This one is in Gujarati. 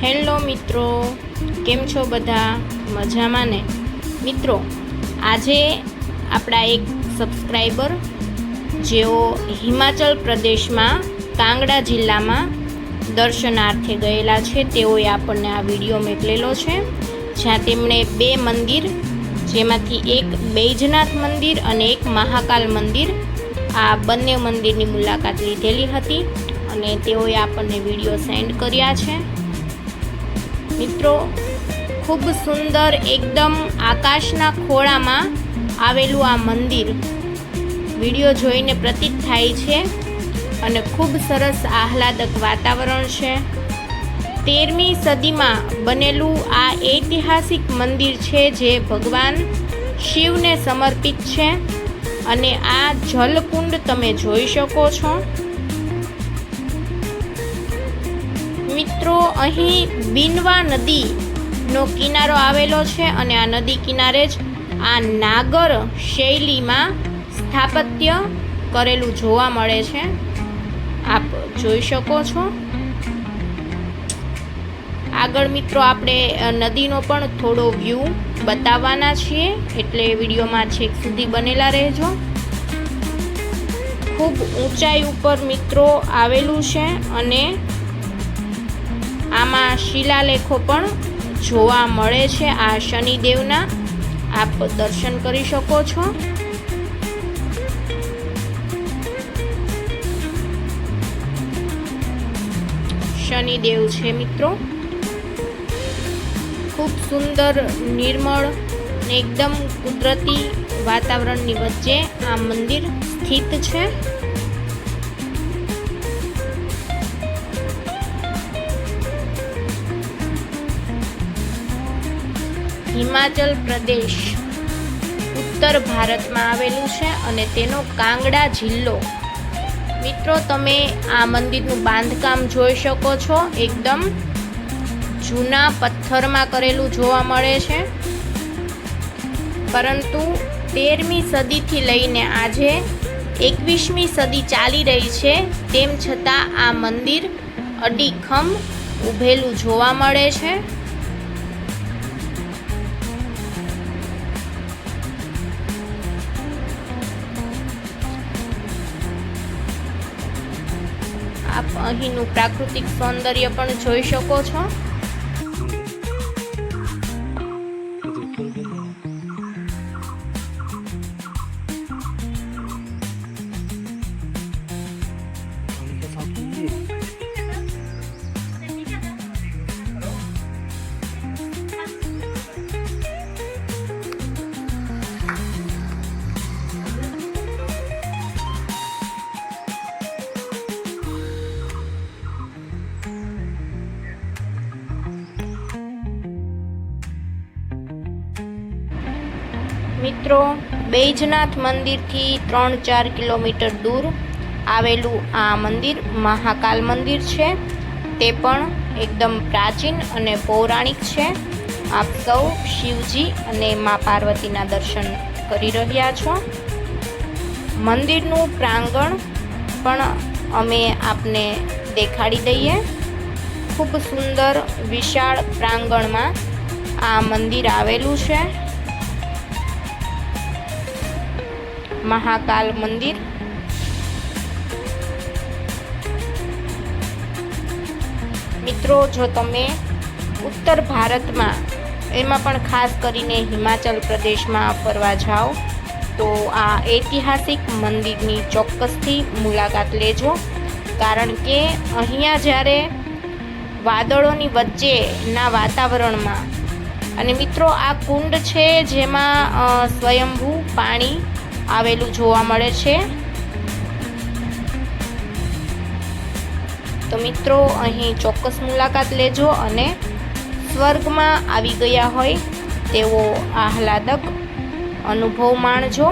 હેલો મિત્રો, કેમ છો બધા? મજામાં ને? મિત્રો, આજે આપણા એક સબસ્ક્રાઈબર જેઓ હિમાચલ પ્રદેશમાં કાંગડા જિલ્લામાં દર્શનાર્થે ગયેલા છે, તેઓએ આપણને આ વિડીયો મોકલેલો છે, જ્યાં તેમણે બે મંદિર, જેમાંથી એક બૈજનાથ મંદિર અને એક મહાકાલ મંદિર, આ બંને મંદિરની મુલાકાત લીધેલી હતી અને તેઓએ આપણને વિડીયો સેન્ડ કર્યા છે. મિત્રો, ખૂબ સુંદર, એકદમ આકાશના ખોળામાં આવેલું આ મંદિર વિડીયો જોઈને પ્રતીત થાય છે અને ખૂબ સરસ આહલાદક વાતાવરણ છે. 13મી સદીમાં બનેલું આ ઐતિહાસિક મંદિર છે, જે ભગવાન શિવને સમર્પિત છે અને આ જલકુંડ તમે જોઈ શકો છો. મિત્રો, અહીં બીનવા નદીનો કિનારો આવેલો છે અને આ નદી કિનારે જ આ નાગર શૈલીમાં સ્થાપત્ય કરેલું જોવા મળે છે, આપ જોઈ શકો છો. આગળ મિત્રો આપણે નદીનો પણ થોડો વ્યૂ બતાવવાના છીએ, એટલે વિડીયોમાં છેક સુધી બનેલા રહેજો. ખૂબ ઊંચાઈ ઉપર મિત્રો આવેલું છે અને આમાં શિલાલેખો પણ જોવા મળે છે. આ શનિદેવના આપ દર્શન કરી શકો છો. શનિદેવ છે મિત્રો. ખૂબ સુંદર, નિર્મળ ને એકદમ કુદરતી વાતાવરણની વચ્ચે આ મંદિર સ્થિત છે. હિમાચલ પ્રદેશ ઉત્તર ભારતમાં આવેલું છે અને તેનો કાંગડા જિલ્લો. મિત્રો, તમે આ મંદિરનું બાંધકામ જોઈ શકો છો, એકદમ જૂના પથ્થરમાં કરેલું જોવા મળે છે, પરંતુ 13મી સદીથી લઈને આજે 21મી સદી ચાલી રહી છે, તેમ છતાં આ મંદિર અડીખમ ઊભેલું જોવા મળે છે. આપ અહીંનું પ્રાકૃતિક સૌંદર્ય પણ જોઈ શકો છો. મિત્રો, બૈજનાથ મંદિરથી 3-4 કિલોમીટર દૂર આવેલું આ મંદિર મહાકાલ મંદિર છે. તે પણ એકદમ પ્રાચીન અને પૌરાણિક છે. આપ સૌ શિવજી અને મા પાર્વતીના દર્શન કરી રહ્યા છો. મંદિરનું પ્રાંગણ પણ અમે આપને દેખાડી દઈએ. ખૂબ સુંદર વિશાળ પ્રાંગણમાં આ મંદિર આવેલું છે, મહાકાલ મંદિર. મિત્રો, જો તમે ઉત્તર ભારતમાં, એમાં પણ ખાસ કરીને હિમાચલ પ્રદેશમાં ફરવા જાઓ તો આ ઐતિહાસિક મંદિરની ચોક્કસથી મુલાકાત લેજો, કારણ કે અહીંયા જ્યારે વાદળોની વચ્ચેના વાતાવરણમાં, અને મિત્રો આ કુંડ છે જેમાં સ્વયંભૂ પાણી આવેલું જોવા મળે છે. તો મિત્રો, અહીં ચોક્કસ મુલાકાત લેજો અને સ્વર્ગમાં આવી ગયા હોય તેવો આહલાદક અનુભવ માણજો.